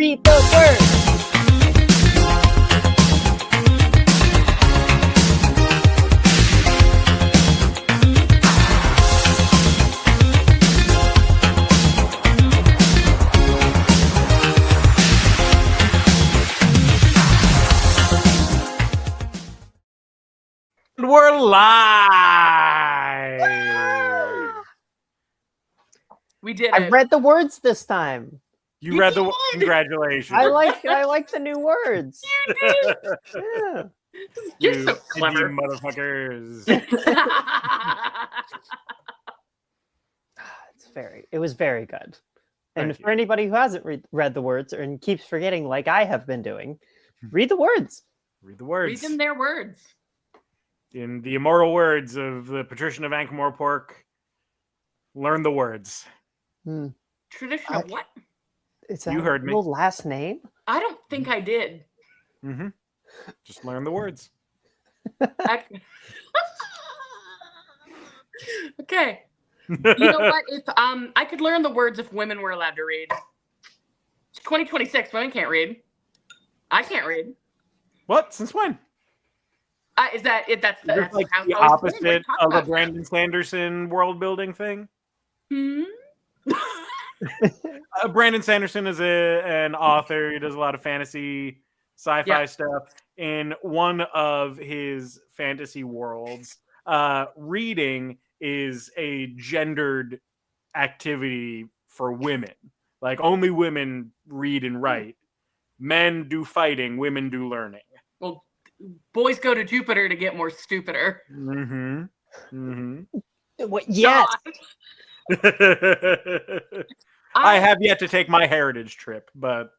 read the words. We're live. We did it. I read the words this time. You read the congratulations. I like the new words. You did. Yeah. You're You so clever. indie motherfuckers. It was very good. And Thank for anybody who hasn't read the words and keeps forgetting, like I have been doing, read the words. Read the words. Read them their words. In the immortal words of the patrician of Ankh-Morpork, Pork, learn the words. Traditional what? Is that You heard me. Last name? I don't think I did. Mm-hmm. Just learn the words. Okay. You know what? If I could learn the words if women were allowed to read. It's 2026. Women can't read. I can't read. What? Since when? Is that it? That's like how the I was opposite saying, talk of a about Brandon Sanderson world building thing. Hmm? Brandon Sanderson is an author. He does a lot of fantasy, sci-fi stuff. In one of his fantasy worlds, reading is a gendered activity for women. Like only women read and write. Men do fighting. Women do learning. Well, boys go to Jupiter to get more stupider. Mm-hmm. Mm-hmm. What? Yes. I have yet to take my heritage trip, but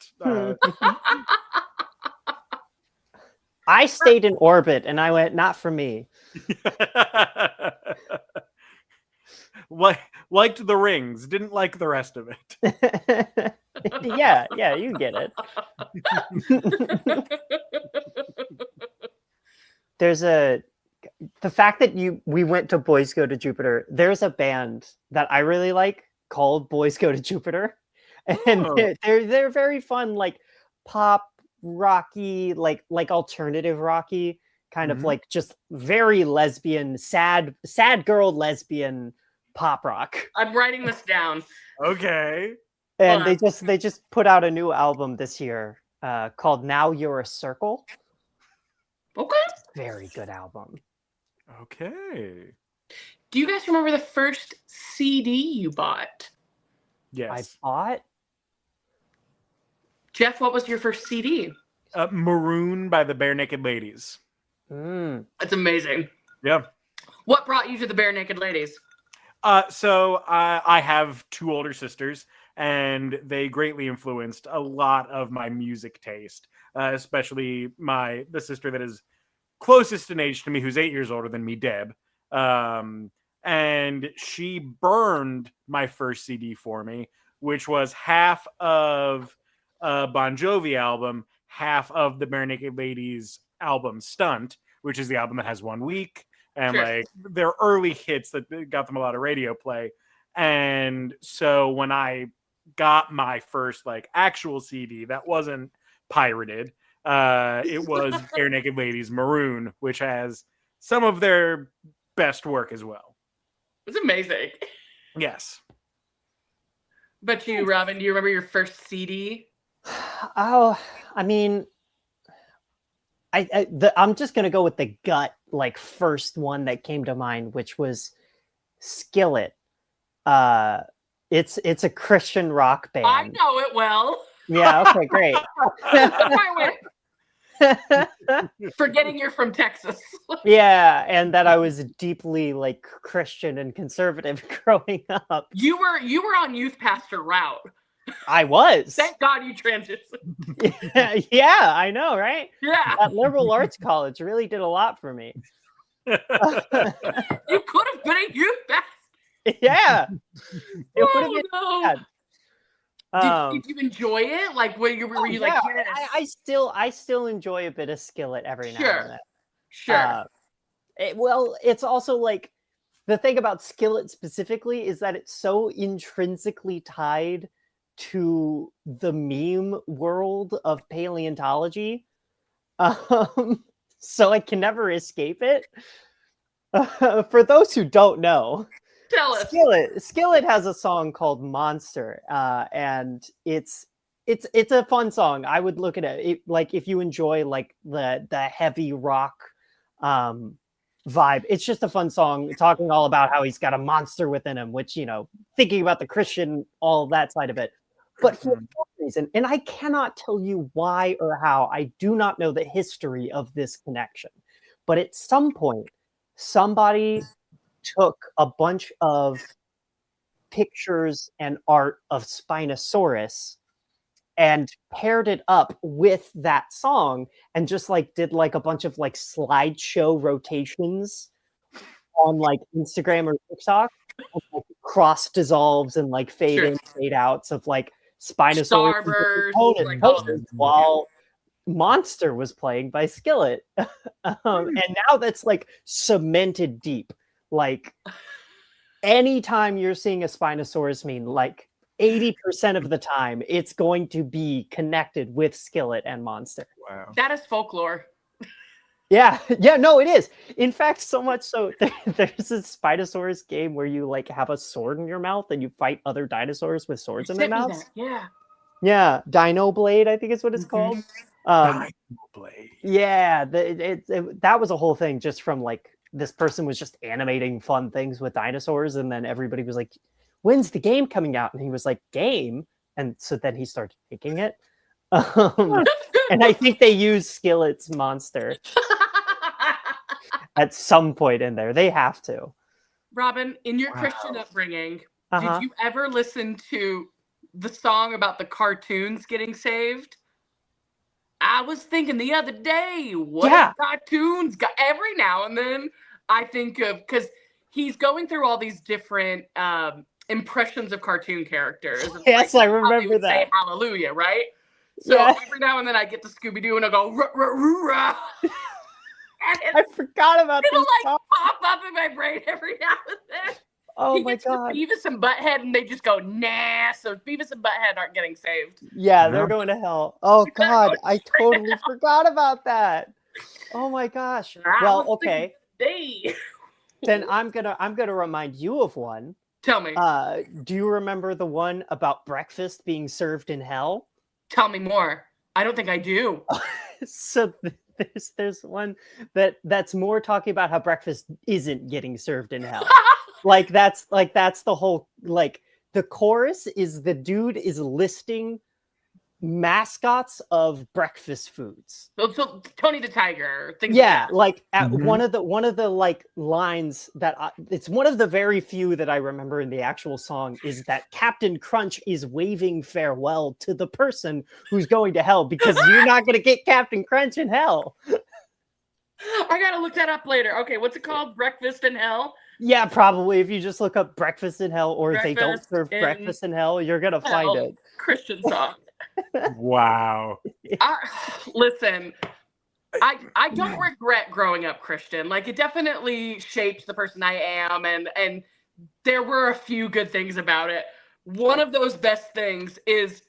I stayed in orbit and I went, not for me. Liked the rings, didn't like the rest of it. yeah, you get it. The fact that we went to Boys Go to Jupiter, there's a band that I really like called Boys Go to Jupiter. And they're very fun, like pop rocky, like alternative rocky, kind of like just very lesbian, sad girl lesbian pop rock. I'm writing this down. Okay. And they just put out a new album this year called Now You're a Circle. Okay. Very good album. Okay. Do you guys remember the first CD you bought? Yes. I bought. Jeff, what was your first CD? Maroon by the Bare Naked Ladies. That's amazing. Yeah. What brought you to the Bare Naked Ladies? So I have two older sisters, and they greatly influenced a lot of my music taste, especially the sister that is closest in age to me, who's 8 years older than me, Deb. And she burned my first CD for me, which was half of a Bon Jovi album, half of the Bare Naked Ladies album Stunt, which is the album that has 1 week. And like their early hits that got them a lot of radio play. And so when I got my first like actual CD that wasn't pirated, it was Bare Naked Ladies Maroon, which has some of their best work as well. It's amazing. Yes. But you, Robin, do you remember your first CD? Oh, I mean, I'm just gonna go with the gut, like first one that came to mind, which was Skillet. It's a Christian rock band. I know it well. Yeah. Okay. Great. Forgetting you're from Texas. Yeah, and that I was deeply like Christian and conservative growing up. You were on youth pastor route. I was. Thank God you transitioned. Yeah, I know, right? Yeah. That liberal arts college really did a lot for me. You could have been a youth pastor. Yeah. It would have been bad. Did you enjoy it? Like, were you like, yes. I still enjoy a bit of Skillet every now and then. Sure. It's also like the thing about Skillet specifically is that it's so intrinsically tied to the meme world of paleontology. So I can never escape it. For those who don't know, Tell us. Skillet has a song called Monster, and it's a fun song. I would look at it, like if you enjoy like the heavy rock vibe. It's just a fun song talking all about how he's got a monster within him, which, you know, thinking about the Christian, all that side of it. But for some reason, and I cannot tell you why or how, I do not know the history of this connection. But at some point, somebody took a bunch of pictures and art of Spinosaurus and paired it up with that song and just like did like a bunch of like slideshow rotations on like Instagram or TikTok, and, like, cross dissolves and like fade in, fade outs of like Spinosaurus Starburst, like all of it. while Monster was playing by Skillet. And now that's like cemented deep. Like anytime you're seeing a Spinosaurus meme, like 80% of the time, it's going to be connected with Skillet and Monster. Wow. That is folklore. Yeah, no, it is. In fact, so much so, there's a Spinosaurus game where you like have a sword in your mouth and you fight other dinosaurs with swords in their mouths. Yeah, Dino Blade, I think is what it's called. Dino Blade. Yeah, that was a whole thing just from like this person was just animating fun things with dinosaurs, and then everybody was like, when's the game coming out? And he was like, game? And so then he started making it. And I think they used Skillet's Monster at some point in there. They have to. Robin, in your Christian upbringing, Uh-huh. did you ever listen to the song about the cartoons getting saved? I was thinking the other day, what if cartoons got every now and then I think of, because he's going through all these different impressions of cartoon characters. And Yes, like, I remember that. Say hallelujah, right? So every now and then I get to Scooby-Doo and I go, rah. I forgot about it'll this. Like pop up in my brain every now and then. Oh he my gets god. To Beavis and Butthead and they just go, nah. So Beavis and Butthead aren't getting saved. Yeah, they're going to hell. Oh god, I totally forgot about that. Oh my gosh. Well, okay. Then I'm gonna remind you of one. Tell me. Do you remember the one about breakfast being served in hell? Tell me more. I don't think I do. So there's one that's more talking about how breakfast isn't getting served in hell. that's the whole, like, the chorus is the dude is listing mascots of breakfast foods. So Tony the Tiger. Like at one of the like lines that it's one of the very few that I remember in the actual song is that Captain Crunch is waving farewell to the person who's going to hell because you're not going to get Captain Crunch in hell. I gotta look that up later. Okay, what's it called? Breakfast in Hell? Yeah, probably. If you just look up breakfast in hell or they don't serve breakfast in hell, you're gonna find it. Christian song. Wow. Listen, I don't regret growing up Christian. Like, it definitely shaped the person I am, and there were a few good things about it. One of those best things is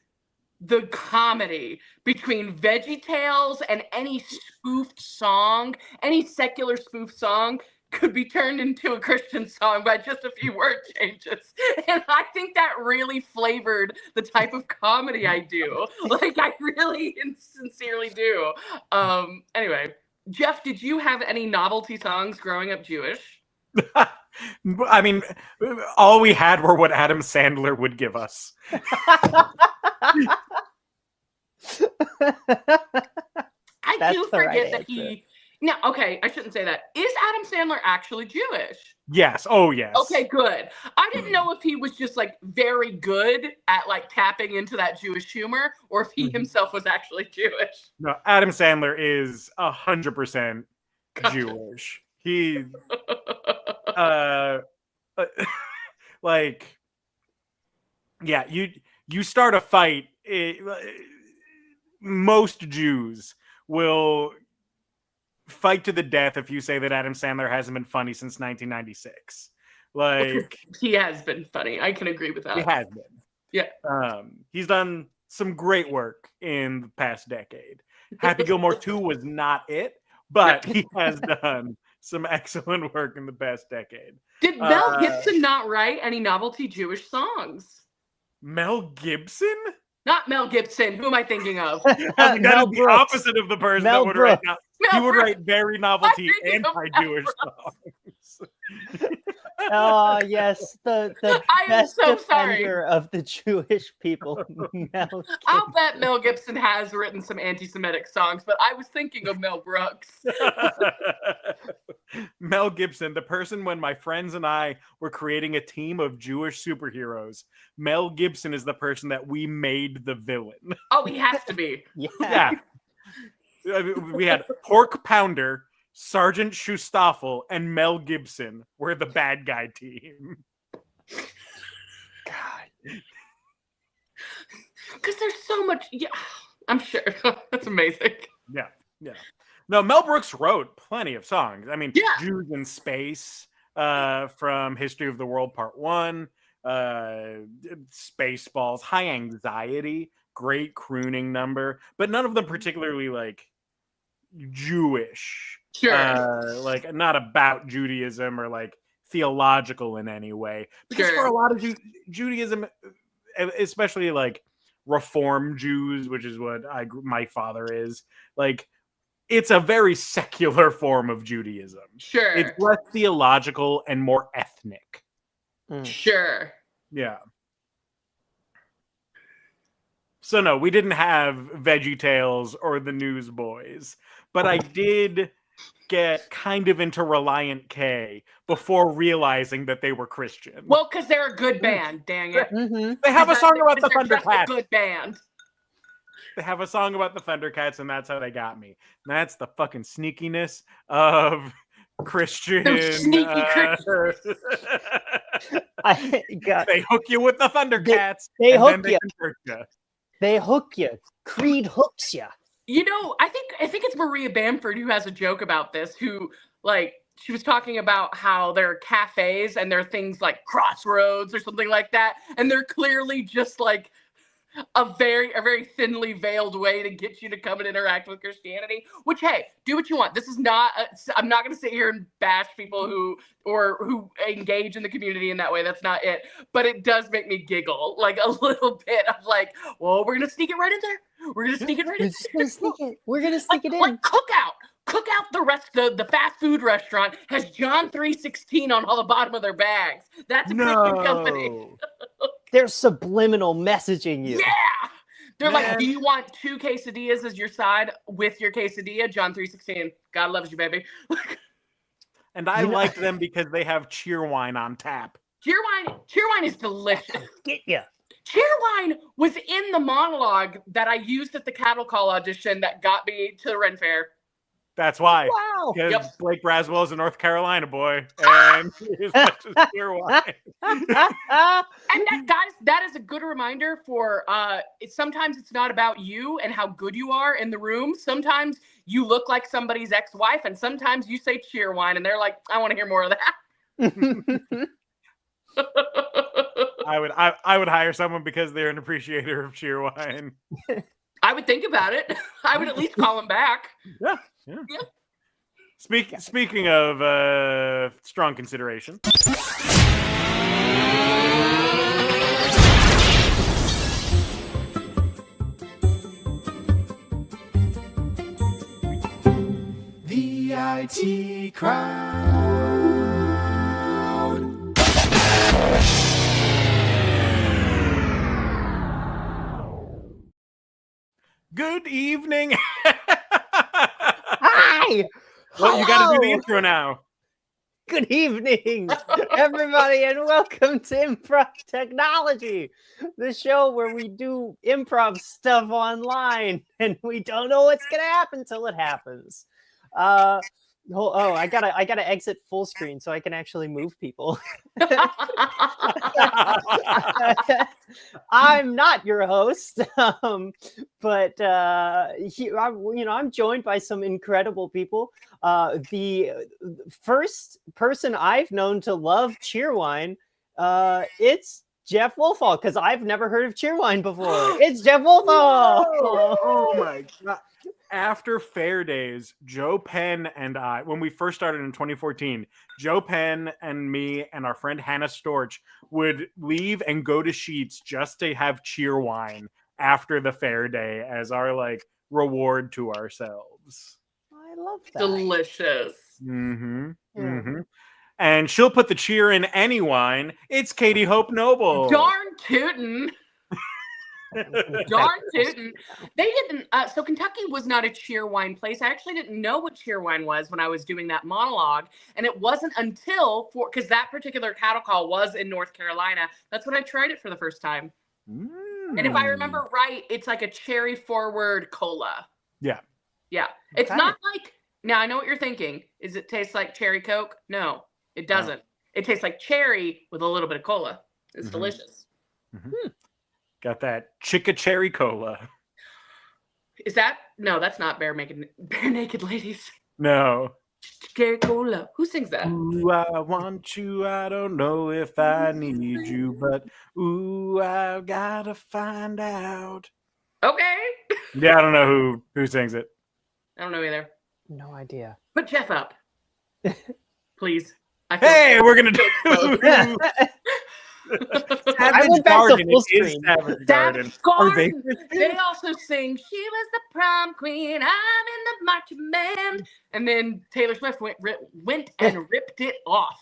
the comedy between VeggieTales and any spoofed song, any secular spoof song could be turned into a Christian song by just a few word changes. And I think that really flavored the type of comedy I do. Like, I really and sincerely do. Anyway, Jeff, did you have any novelty songs growing up Jewish? I mean, all we had were what Adam Sandler would give us. I do forget that he... Now, okay, I shouldn't say that. Is Adam Sandler actually Jewish? Yes. Oh, yes. Okay, good. I didn't know if he was just like very good at like tapping into that Jewish humor, or if he himself was actually Jewish. No, Adam Sandler is 100% Jewish. He, like, yeah, you start a fight. Most Jews will fight to the death if you say that Adam Sandler hasn't been funny since 1996. Like, he has been funny. I can agree with that. He has been. Yeah. He's done some great work in the past decade. Happy Gilmore 2 was not it, but he has done some excellent work in the past decade. Did Mel Gibson not write any novelty Jewish songs? Mel Gibson? Not Mel Gibson. Who am I thinking of? That is the opposite of the person that would write. He would write very novelty anti-Jewish songs. Oh yes, the best defender of the Jewish people, Mel. I'll bet Mel Gibson has written some anti-Semitic songs, but I was thinking of Mel Brooks. Mel Gibson, the person when my friends and I were creating a team of Jewish superheroes. Mel Gibson is the person that we made the villain. Oh, he has to be. Yeah. We had Pork Pounder, Sergeant Schustoffel, and Mel Gibson were the bad guy team. God. Because there's so much. Yeah, I'm sure. That's amazing. Yeah. No, Mel Brooks wrote plenty of songs. I mean, yeah. Jews in Space from History of the World Part 1, Spaceballs, High Anxiety, great crooning number, but none of them particularly like Jewish. Sure. Like not about Judaism or like theological in any way. Because for a lot of Judaism, especially like Reform Jews, which is what my father is, like it's a very secular form of Judaism. Sure. It's less theological and more ethnic. Sure. Yeah. So no, we didn't have VeggieTales or the Newsboys, but I did get kind of into Reliant K before realizing that they were Christian. Well, because they're a good band, dang it. They have a song about the Thundercats. A good band. They have a song about the Thundercats, and that's how they got me. And that's the fucking sneakiness of Christian. Sneaky Christians. They hook you with the Thundercats. They hook you. They hook you. Creed hooks you. You know, I think it's Maria Bamford who has a joke about this. Who like she was talking about how there are cafes and there are things like Crossroads or something like that, and they're clearly just like a very thinly veiled way to get you to come and interact with Christianity, which, hey, do what you want. This is not, I'm not going to sit here and bash people who engage in the community in that way. That's not it. But it does make me giggle like a little bit of like, well, we're going to sneak it right in there. We're going to sneak it right in there. We're going to sneak it in. Like Cookout, the fast food restaurant has John 3:16 on all the bottom of their bags. That's a Christian company. They're subliminal messaging you. Yeah. They're like, do you want 2 quesadillas as your side with your quesadilla? John 3:16. God loves you, baby. And I like them because they have Cheerwine on tap. Cheerwine is delicious. Get ya. Cheerwine was in the monologue that I used at the cattle call audition that got me to the Ren Fair. That's why. Wow. Because Blake Braswell is a North Carolina boy, and he's much as Cheerwine. And that is a good reminder for sometimes it's not about you and how good you are in the room. Sometimes you look like somebody's ex-wife, and sometimes you say Cheerwine, and they're like, I want to hear more of that. I would hire someone because they're an appreciator of Cheerwine. I would think about it. I would at least call him back. Yeah. Speaking of strong consideration. The IT crowd. Good evening. Hi. Well, you got to do the intro now. Good evening, everybody, and welcome to Improv Technology, the show where we do improv stuff online, and we don't know what's gonna happen until it happens. I gotta exit full screen so I can actually move people. I'm not your host, but I'm joined by some incredible people. The first person I've known to love Cheerwine, it's Jeff Wolfall, because I've never heard of Cheerwine before. It's Jeff Wolfall. Oh my god. After Fair Days, Joe Penn and I, when we first started in 2014, Joe Penn and me and our friend Hannah Storch would leave and go to Sheets just to have Cheerwine after the Fair Day as our like reward to ourselves. I love that. Delicious. Mm-hmm. Yeah. Mm-hmm. And she'll put the cheer in any wine. It's Katie Hope Noble. Darn tootin'. Darn tootin'. They didn't. So Kentucky was not a cheer wine place. I actually didn't know what cheer wine was when I was doing that monologue, and it wasn't until because that particular cattle call was in North Carolina. That's when I tried it for the first time. And if I remember right, it's like a cherry forward cola. Yeah. Yeah. It's Okay. not like. Now I know what you're thinking. Is it taste like cherry Coke? No, it doesn't. It tastes like cherry with a little bit of cola. It's delicious. Got that Chicka Cherry Cola. Is that no? That's not Bare Naked Ladies. No. Cherry Cola. Who sings that? Ooh, I want you. I don't know if I need you, but ooh, I've gotta find out. Okay. Yeah, I don't know who sings it. I don't know either. No idea. Put Jeff up, please. Hey, we're gonna do. I went back to full screen. Savage Garden. Are they? They also sing, "She was the prom queen, I'm in the marching band," and then Taylor Swift went and ripped it off.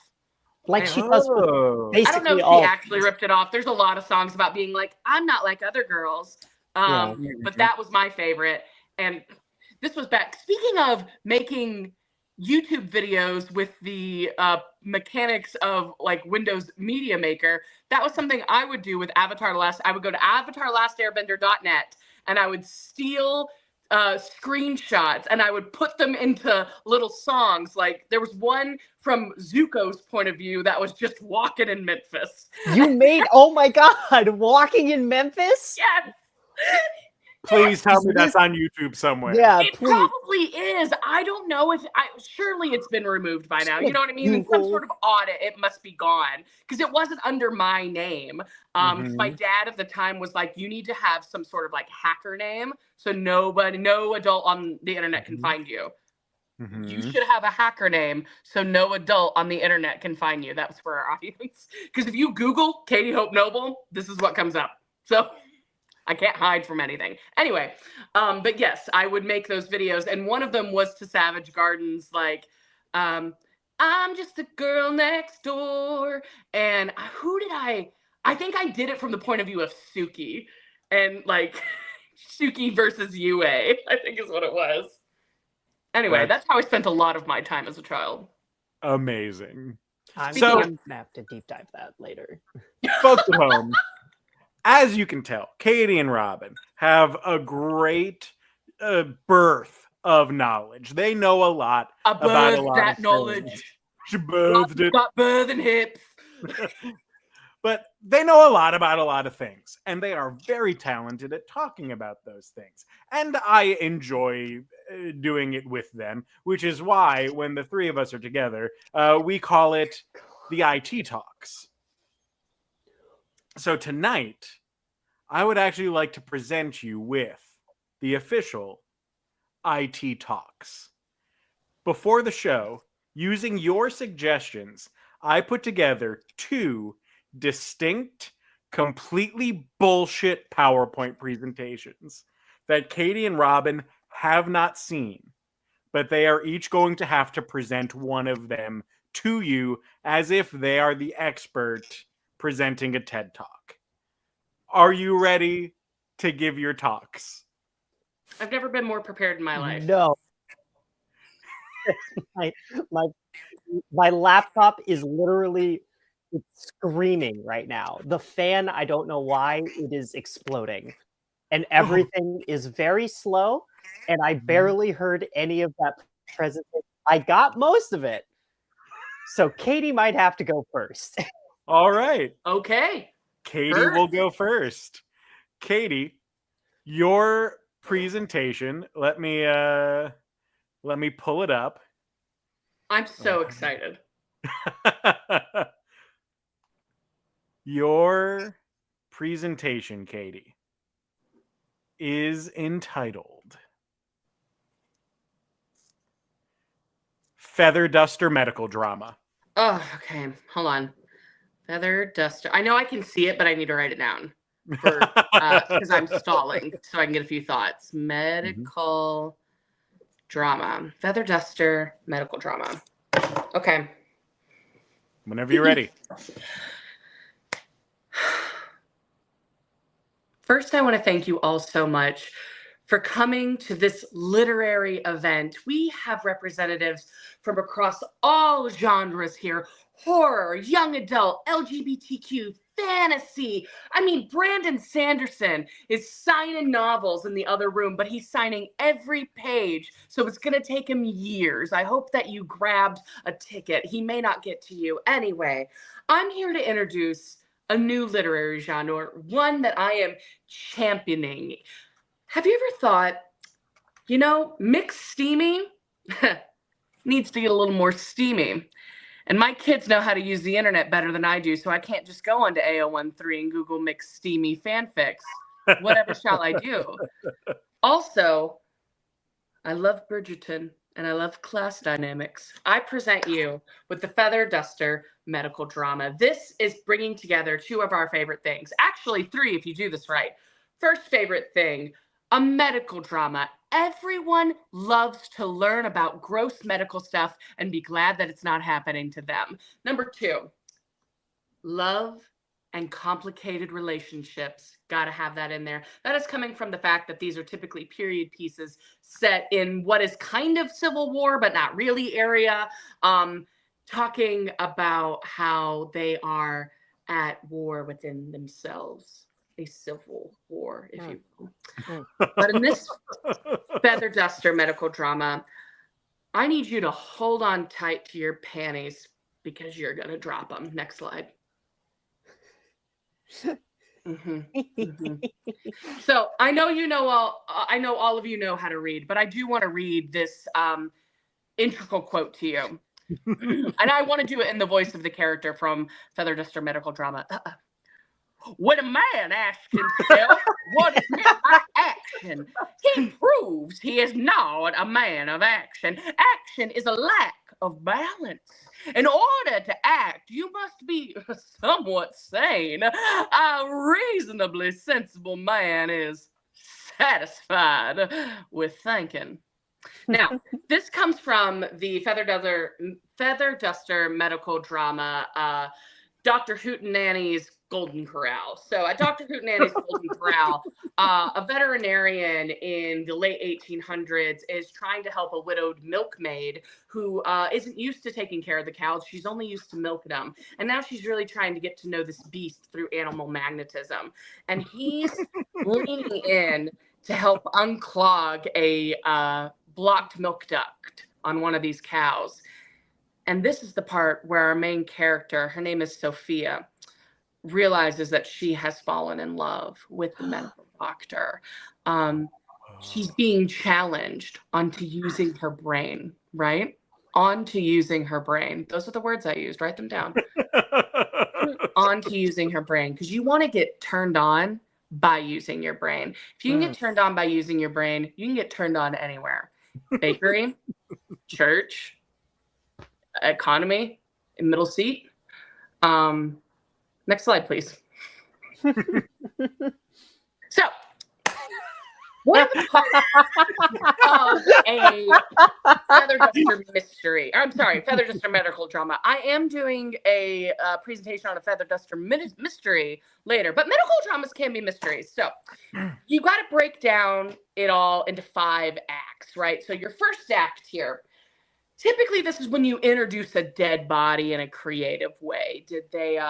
Like she does with I don't basically know if all. she actually ripped it off. There's a lot of songs about being like, I'm not like other girls. But that was my favorite. And this was back. Speaking of making YouTube videos with the mechanics of like Windows Media Maker, that was something I would do with Avatar I would go to avatarlastairbender.net and I would steal screenshots and I would put them into little songs. Like there was one from Zuko's point of view that was just walking in Memphis. You made, oh my God, walking in Memphis? Yes. Please tell me that's on YouTube somewhere. Yeah, It please. probably is. I don't know if surely it's been removed by now. You know what I mean? In some sort of audit, it must be gone because it wasn't under my name. My dad at the time was like, you need to have some sort of like hacker name so no adult on the internet can find you. You should have a hacker name so no adult on the internet can find you. That was for our audience. Because if you Google Katie Hope Noble, this is what comes up. So I can't hide from anything. Anyway, but yes, I would make those videos. And one of them was to Savage Garden's like, I'm just a girl next door. And I think I did it from the point of view of Suki. And like Suki versus UA, I think is what it was. Anyway, that's how I spent a lot of my time as a child. Amazing. I'm So- gonna have to deep dive that later. Folks at home, as you can tell, Katie and Robin have a great birth of knowledge. They know a lot about a lot that of knowledge. things. She birthed it. Got birth and hips. But they know a lot about a lot of things, and they are very talented at talking about those things. And I enjoy doing it with them, which is why when the three of us are together, we call it the IT Talks. So tonight, I would actually like to present you with the official IT Talks. Before the show, using your suggestions, I put together 2 distinct, completely bullshit PowerPoint presentations that Katie and Robin have not seen, but they are each going to have to present one of them to you as if they are the expert presenting a TED Talk. Are you ready to give your talks? I've never been more prepared in my life. No. my laptop is literally screaming right now. The fan, I don't know why, it is exploding. And everything is very slow. And I barely heard any of that presentation. I got most of it. So Katie might have to go first. All right. Okay. Katie Sure. will go first. Katie, your presentation, let me pull it up. I'm so excited. Your presentation, Katie, is entitled Feather Duster Medical Drama. Oh, okay. Hold on. Feather duster. I know I can see it, but I need to write it down because I'm stalling, so I can get a few thoughts. Medical drama. Feather duster. Medical drama. Okay. Whenever you're ready. First, I want to thank you all so much for coming to this literary event. We have representatives from across all genres here: horror, young adult, LGBTQ, fantasy. I mean, Brandon Sanderson is signing novels in the other room, but he's signing every page, so it's going to take him years. I hope that you grabbed a ticket. He may not get to you. Anyway, I'm here to introduce a new literary genre, one that I am championing. Have you ever thought, mixed steamy needs to get a little more steamy? And my kids know how to use the internet better than I do, so I can't just go onto AO13 and Google mixed steamy fanfics. Whatever shall I do? Also, I love Bridgerton and I love class dynamics. I present you with the Feather Duster Medical Drama. This is bringing together two of our favorite things. Actually, three if you do this right. First favorite thing, a medical drama. Everyone loves to learn about gross medical stuff and be glad that it's not happening to them. Number two, love and complicated relationships. Got to have that in there. That is coming from the fact that these are typically period pieces set in what is kind of Civil War, but not really area. Talking about how they are at war within themselves. A civil war, if you will. But in this Feather Duster medical drama, I need you to hold on tight to your panties because you're going to drop them. Next slide. So I know all of you know how to read, but I do want to read this integral quote to you. And I want to do it in the voice of the character from Feather Duster medical drama. When a man asks himself what is meant by action, he proves he is not a man of action. Action is a lack of balance. In order to act, you must be somewhat sane. A reasonably sensible man is satisfied with thinking. Now, this comes from the Feather Duster medical drama, Dr. Hootenanny's Golden Corral. So at Dr. Hootenanny's Golden Corral, a veterinarian in the late 1800s is trying to help a widowed milkmaid who isn't used to taking care of the cows. She's only used to milk them. And now she's really trying to get to know this beast through animal magnetism. And he's leaning in to help unclog a blocked milk duct on one of these cows. And this is the part where our main character, her name is Sophia, realizes that she has fallen in love with the medical doctor. She's being challenged onto using her brain, right? Onto using her brain. Those are the words I used. Write them down. Onto using her brain. Because you want to get turned on by using your brain. If you can get turned on by using your brain, you can get turned on anywhere. Bakery, church, economy, middle seat. Next slide, please. So, what are the parts of a Feather Duster mystery? I'm sorry, Feather Duster medical drama. I am doing a presentation on a Feather Duster mystery later, but medical dramas can be mysteries. So, you got to break down it all into 5 acts, right? So, your first act here. Typically, this is when you introduce a dead body in a creative way. Did they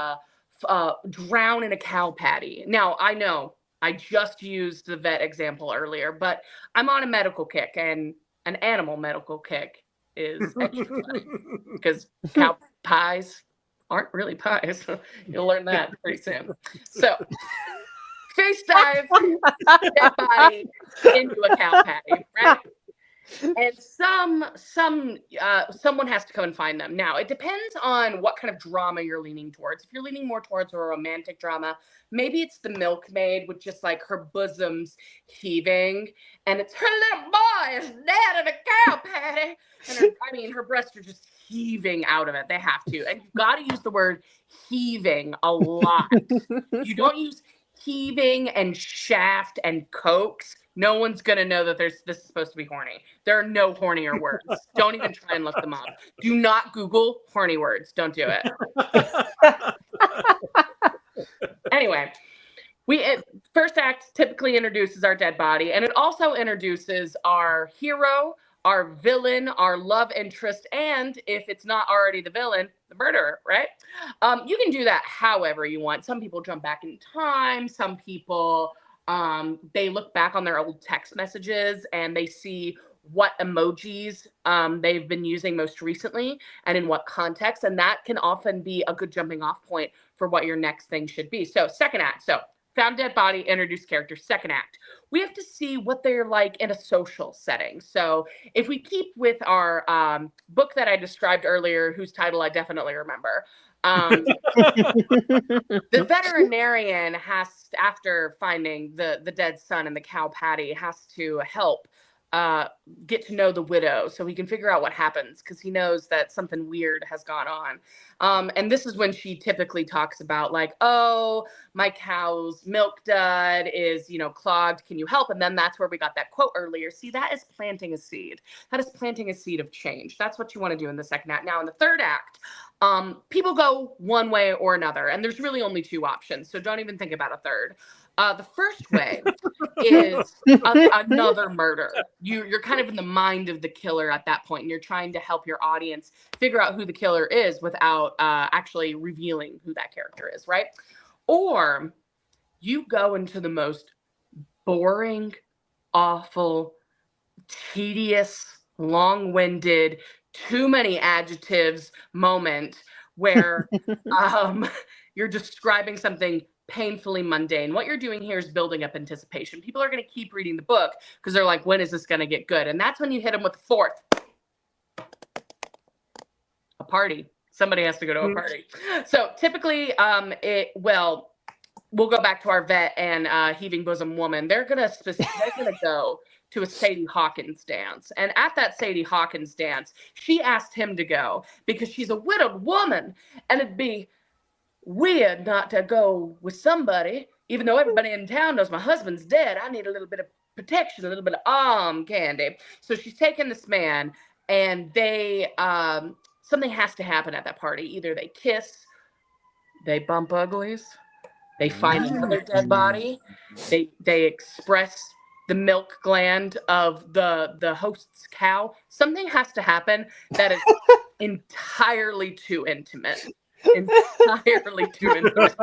drown in a cow patty? Now, I know I just used the vet example earlier, but I'm on a medical kick, and an animal medical kick is extra funny because cow pies aren't really pies. You'll learn that pretty soon. So, face dive, dead body into a cow patty, right? And someone has to come and find them. Now, it depends on what kind of drama you're leaning towards. If you're leaning more towards a romantic drama, maybe it's the milkmaid with just like her bosoms heaving, and it's her little boy is dead in a cow patty, and her breasts are just heaving out of it. They have to, and you've got to use the word heaving a lot. You don't use heaving and shaft and coax. No one's gonna know that this is supposed to be horny. There are no hornier words. Don't even try and look them up. Do not Google horny words. Don't do it. Anyway, first act typically introduces our dead body, and it also introduces our hero, our villain, our love interest, and if it's not already the villain, the murderer, right? You can do that however you want. Some people jump back in time. Some people, they look back on their old text messages and they see what emojis they've been using most recently and in what context. And that can often be a good jumping off point for what your next thing should be. So second act. So found dead body, introduce character. Second act, we have to see what they're like in a social setting. So if we keep with our book that I described earlier, whose title I definitely remember, the veterinarian has, after finding the dead son in the cow patty, has to help get to know the widow so he can figure out what happens, because he knows that something weird has gone on. And this is when she typically talks about like, oh, my cow's milk dud is, clogged. Can you help? And then that's where we got that quote earlier. See, that is planting a seed. That is planting a seed of change. That's what you want to do in the second act. Now, in the third act, people go one way or another, and there's really only two options. So don't even think about a third. The first way is another murder. You're kind of in the mind of the killer at that point, and you're trying to help your audience figure out who the killer is without actually revealing who that character is, right? Or you go into the most boring, awful, tedious, long-winded, too many adjectives moment where you're describing something painfully mundane. What you're doing here is building up anticipation. People are going to keep reading the book because they're like, when is this going to get good? And that's when you hit them with the fourth. A party. Somebody has to go to a party. So typically, we'll go back to our vet and heaving bosom woman. They're gonna go to a Sadie Hawkins dance, and at that Sadie Hawkins dance, she asked him to go because she's a widowed woman, and it'd be weird not to go with somebody, even though everybody in town knows my husband's dead. I need a little bit of protection, a little bit of arm candy. So she's taking this man, and they something has to happen at that party. Either they kiss, they bump uglies, they find another dead body, they express the milk gland of the host's cow. Something has to happen that is entirely too intimate. Entirely too intimate.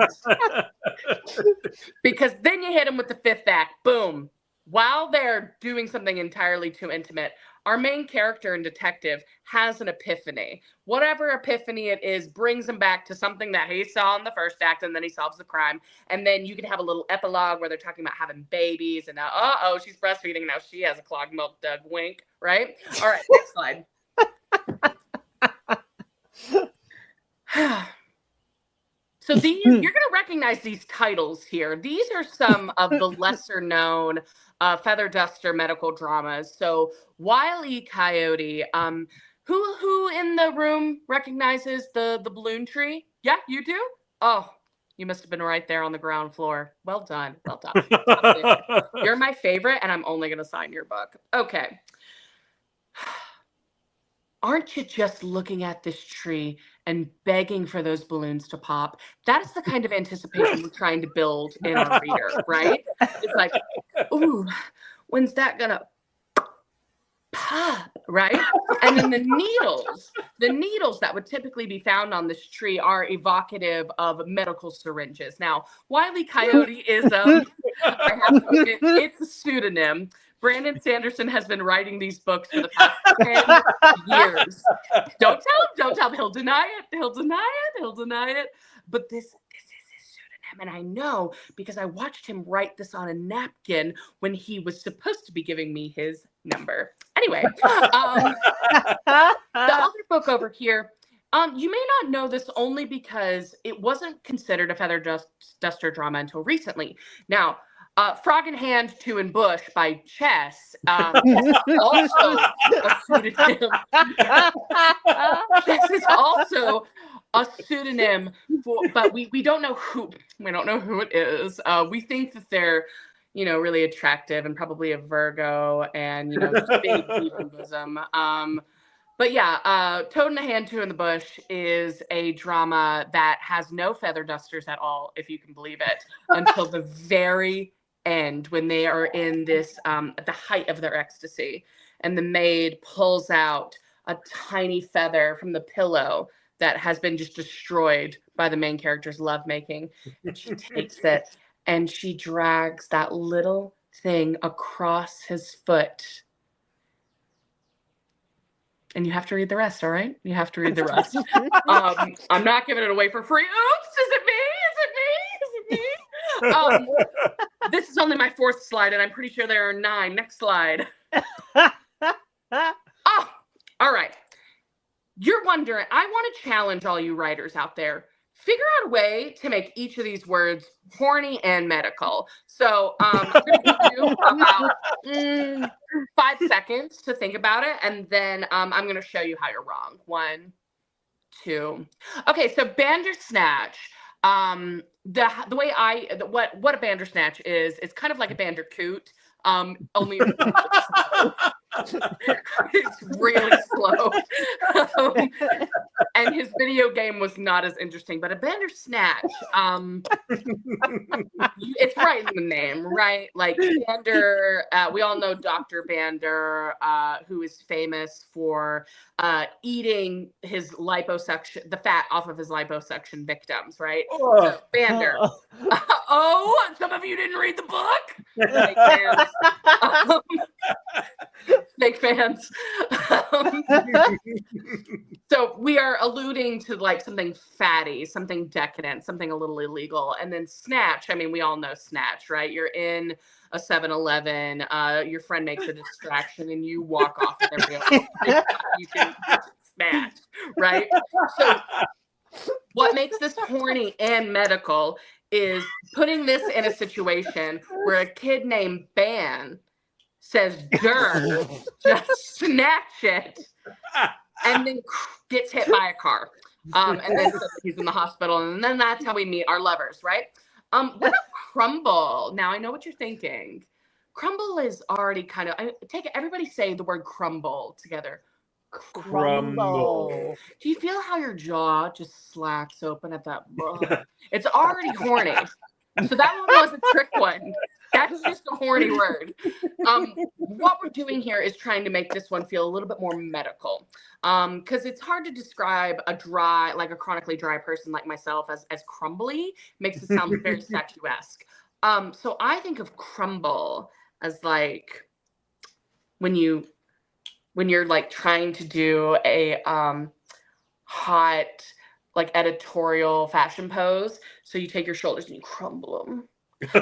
Because then you hit them with the fifth act. Boom. While they're doing something entirely too intimate, our main character and detective has an epiphany. Whatever epiphany it is brings him back to something that he saw in the first act, and then he solves the crime. And then you can have a little epilogue where they're talking about having babies, and now, she's breastfeeding, now she has a clogged milk dud, wink, right? All right, next slide. So you're going to recognize these titles here. These are some of the lesser known feather duster medical dramas. So Wile E. Coyote, who in the room recognizes the balloon tree? Yeah, you do? Oh, you must have been right there on the ground floor. Well done. Well done. You're my favorite, and I'm only going to sign your book. Okay. Aren't you just looking at this tree and begging for those balloons to pop? That's the kind of anticipation we're trying to build in our reader, right? It's like, ooh, when's that gonna pop, right? And then the needles that would typically be found on this tree are evocative of medical syringes. Now, Wile E. Coyote is it's a pseudonym. Brandon Sanderson has been writing these books for the past 10 years. Don't tell him. He'll deny it. But this is his pseudonym. And I know because I watched him write this on a napkin when he was supposed to be giving me his number. Anyway, the other book over here, you may not know this only because it wasn't considered a feather duster drama until recently. Now, Frog in Hand, Two in Bush by Chess is also a pseudonym. Chess is also a pseudonym for, but we don't know who it is. We think that they're, really attractive and probably a Virgo and, just big deep in bosom. But yeah, Toad in the Hand, Two in the Bush is a drama that has no feather dusters at all, if you can believe it, until the very end when they are in this, at the height of their ecstasy. And the maid pulls out a tiny feather from the pillow that has been just destroyed by the main character's lovemaking. And she takes it and she drags that little thing across his foot. And you have to read the rest, all right? You have to read the rest. I'm not giving it away for free. Oops, is it me? This is only my 4th slide, and I'm pretty sure there are 9. Next slide. Oh, all right. You're wondering, I want to challenge all you writers out there. Figure out a way to make each of these words horny and medical. So I'm going to give you about 5 seconds to think about it, and then I'm going to show you how you're wrong. 1, 2. Okay, so Bandersnatch. The way what a Bandersnatch is kind of like a Bandicoot. Only it's really slow. And his video game was not as interesting, but a Bandersnatch, it's right in the name, right? Like Bander, we all know Dr. Bander, who is famous for eating his liposuction, the fat off of his liposuction victims, right? So Bander. Oh, some of you didn't read the book? Fake fans. So we are alluding to like something fatty, something decadent, something a little illegal. And then snatch, I mean, we all know snatch, right? You're in a 7-Eleven, your friend makes a distraction and you walk off and everybody else you can snatch, right? So what makes this horny and medical is putting this in a situation where a kid named Ban says "dur," just snatch it, and then gets hit by a car, and then he's in the hospital, and then that's how we meet our lovers, right? What about crumble? Now I know what you're thinking. Crumble is already kind of. Everybody say the word crumble together. Crumble. Do you feel how your jaw just slacks open at that? It's already horny. So that one was a trick one. That's just a horny word. What we're doing here is trying to make this one feel a little bit more medical. Because it's hard to describe a chronically dry person like myself as crumbly. Makes it sound very statuesque. So I think of crumble as like when you're like trying to do a hot like editorial fashion pose. So you take your shoulders and you crumble them. So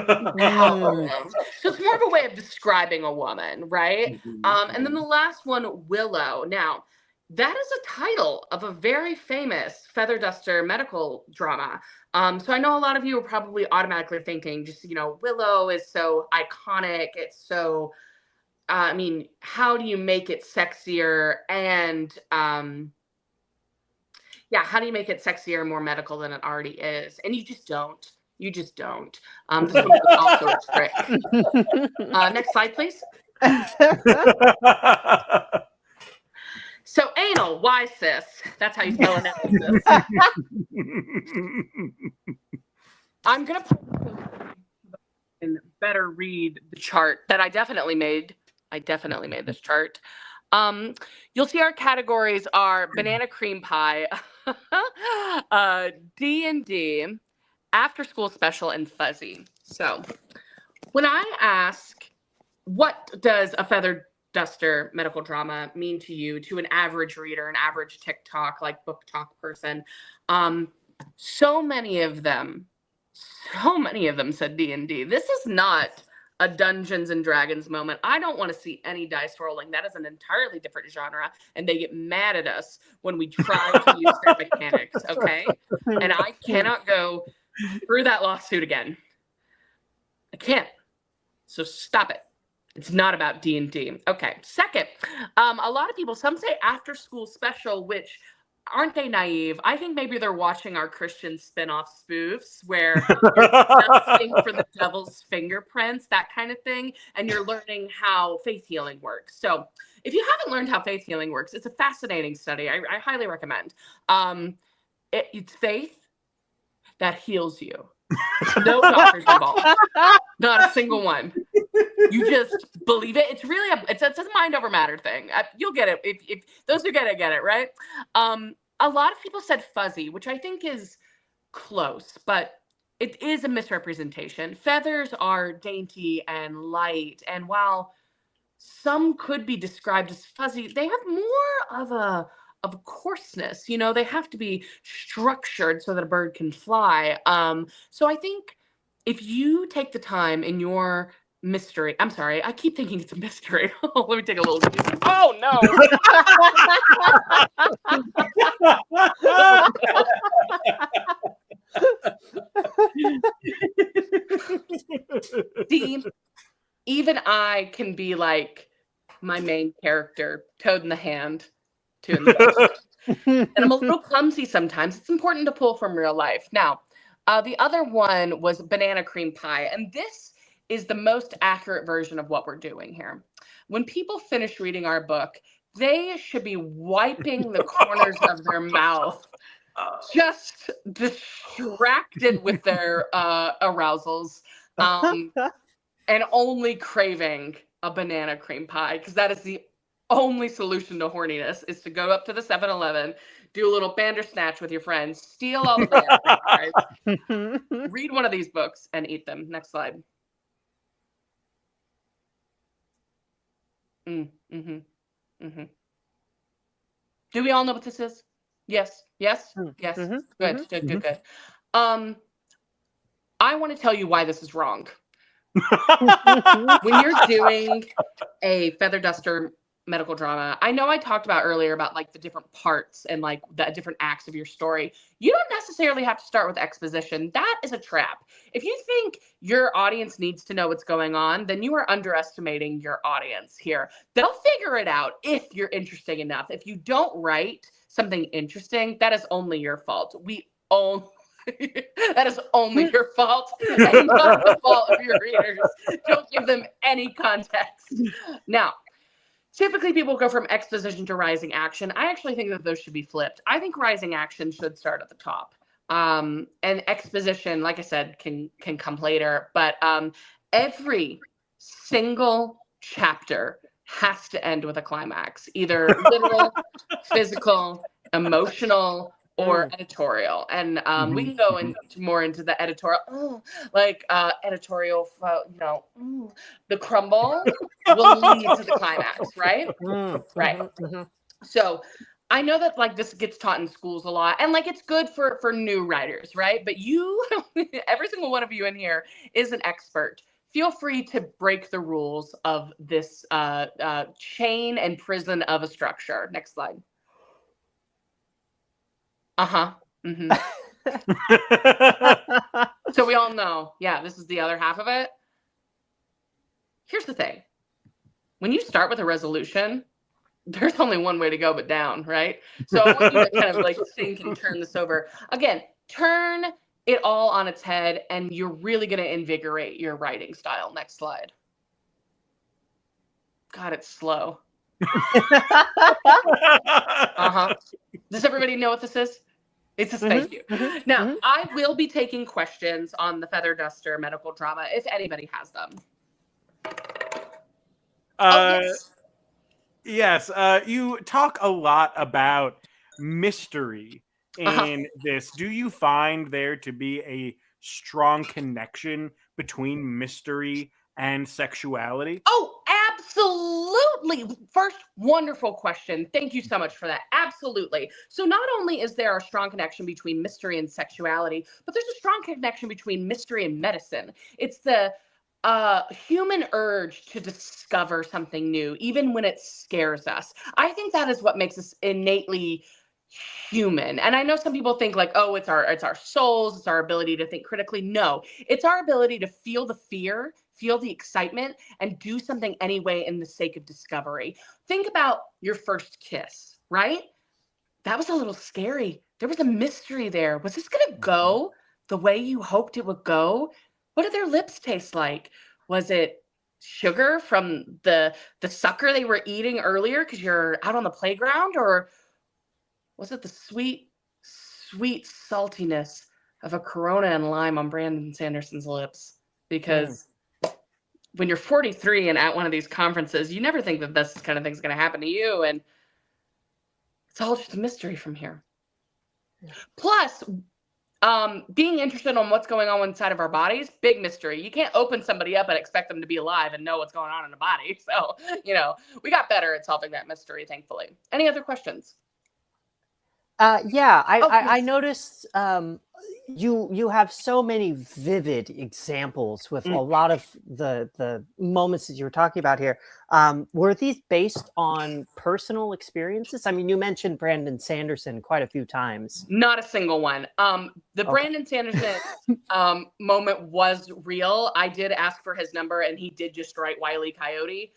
it's more of a way of describing a woman, right? And then the last one, Willow. Now, that is a title of a very famous feather duster medical drama. So I know a lot of you are probably automatically thinking just, Willow is so iconic. It's so, I mean, how do you make it sexier and, how do you make it sexier and more medical than it already is? And you just don't. This one is also a trick. Next slide, please. So anal, why sis? That's how you spell analysis. I'm going to better read the chart that I definitely made. I definitely made this chart. You'll see our categories are banana cream pie, D&D, after school special, and fuzzy. So when I ask, what does a feather duster medical drama mean to you, to an average reader, an average TikTok, like book talk person, so many of them said D&D. This is not a Dungeons and Dragons moment. I don't want to see any dice rolling. That is an entirely different genre, and they get mad at us when we try to use their mechanics, okay? And I cannot go through that lawsuit again. I can't. So stop it. It's not about D&D. Okay. Second, a lot of people, some say after school special, which aren't they naive? I think maybe they're watching our Christian spin-off spoofs where you're dusting for the devil's fingerprints, that kind of thing, and you're learning how faith healing works. So if you haven't learned how faith healing works, it's a fascinating study. I highly recommend. It's faith that heals you. No doctors involved. Not a single one. You just believe it. It's really it's a mind over matter thing. You'll get it if those who get it, right? A lot of people said fuzzy, which I think is close, but it is a misrepresentation. Feathers are dainty and light, and while some could be described as fuzzy, they have more of a coarseness. You know, they have to be structured so that a bird can fly. So I think if you take the time in your mystery, I'm sorry, I keep thinking it's a mystery. Let me take a little. Oh no! See, even I can be like my main character, Toad in the Hand, Two in the Ghost. And I'm a little clumsy sometimes. It's important to pull from real life. Now, the other one was banana cream pie, and this is the most accurate version of what we're doing here. When people finish reading our book, they should be wiping the corners of their mouth, just distracted with their arousals, and only craving a banana cream pie, because that is the only solution to horniness, is to go up to the 7-Eleven, do a little bandersnatch with your friends, steal all the banana cream pies, read one of these books, and eat them. Next slide. Do we all know what this is? Yes. Yes. Yes. Good. I want to tell you why this is wrong. When you're doing a feather duster medical drama, I know I talked about earlier about like the different parts and like the different acts of your story. You don't necessarily have to start with exposition. That is a trap. If you think your audience needs to know what's going on, then you are underestimating your audience here. They'll figure it out if you're interesting enough. If you don't write something interesting, that is only your fault. That is only your fault and not the fault of your readers. Don't give them any context. Now, typically people go from exposition to rising action. I actually think that those should be flipped. I think rising action should start at the top. And exposition, like I said, can come later. But every single chapter has to end with a climax, either literal, physical, emotional, or editorial. And we can go into the editorial, editorial, the crumble will lead to the climax, right? Right. So I know that like this gets taught in schools a lot, and like it's good for new writers, right? But you, every single one of you in here is an expert. Feel free to break the rules of this chain and prison of a structure. Next slide. So we all know, yeah, this is the other half of it. Here's the thing. When you start with a resolution, there's only one way to go but down, right? So I want you to kind of like think and turn this over. Again, turn it all on its head, and you're really going to invigorate your writing style. Next slide. God, it's slow. Does everybody know what this is? It's a thank you. Now, I will be taking questions on the Feather Duster medical drama if anybody has them. Yes. You talk a lot about mystery in this. Do you find there to be a strong connection between mystery and sexuality? Oh, absolutely. First, wonderful question. Thank you so much for that. Absolutely. So not only is there a strong connection between mystery and sexuality, but there's a strong connection between mystery and medicine. It's the human urge to discover something new, even when it scares us. I think that is what makes us innately human. And I know some people think like, oh, it's our souls, it's our ability to think critically. No, it's our ability to feel the fear, feel the excitement, and do something anyway in the sake of discovery. Think about your first kiss, right? That was a little scary. There was a mystery there. Was this going to go the way you hoped it would go? What did their lips taste like? Was it sugar from the sucker they were eating earlier because you're out on the playground? Or was it the sweet, sweet saltiness of a Corona and lime on Brandon Sanderson's lips? Because when you're 43 and at one of these conferences, you never think that this kind of thing's going to happen to you. And it's all just a mystery from here. Plus, being interested in what's going on inside of our bodies, big mystery. You can't open somebody up and expect them to be alive and know what's going on in the body. So, we got better at solving that mystery, thankfully. Any other questions? I noticed you have so many vivid examples with a lot of the moments that you were talking about here. Were these based on personal experiences? I mean, you mentioned Brandon Sanderson quite a few times. Not a single one. Brandon Sanderson moment was real. I did ask for his number, and he did just write Wile E. Coyote.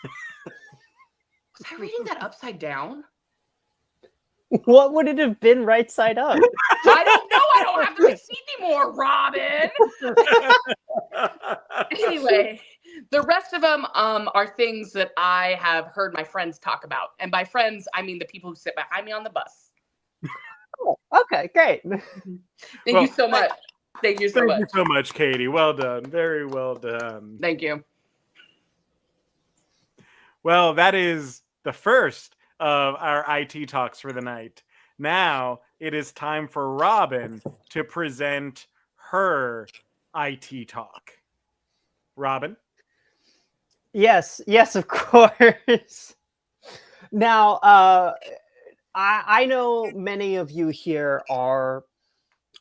Was I reading that upside down? What would it have been right side up? I don't know. I don't have the receipt anymore, Robin. Anyway, the rest of them are things that I have heard my friends talk about. And by friends, I mean the people who sit behind me on the bus. Oh, okay, great. Thank you so much. Thank you so much. Thank you so much, Katie. Well done. Very well done. Thank you. Well, that is the first of our IT talks for the night. Now it is time for Robin to present her IT talk. Robin? Yes, of course. Now, I know many of you here are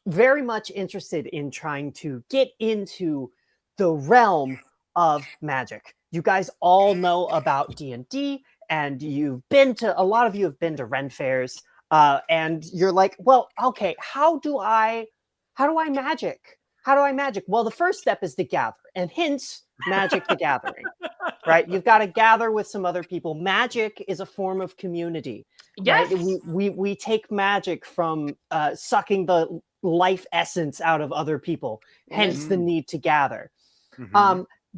very much interested in trying to get into the realm of magic. You guys all know about D&D, and a lot of you have been to Ren fairs, and you're like, well, okay, how do I magic? How do I magic? Well, the first step is to gather, and hence Magic the Gathering, right? You've got to gather with some other people. Magic is a form of community. Yes. Right? We take magic from sucking the life essence out of other people, hence the need to gather.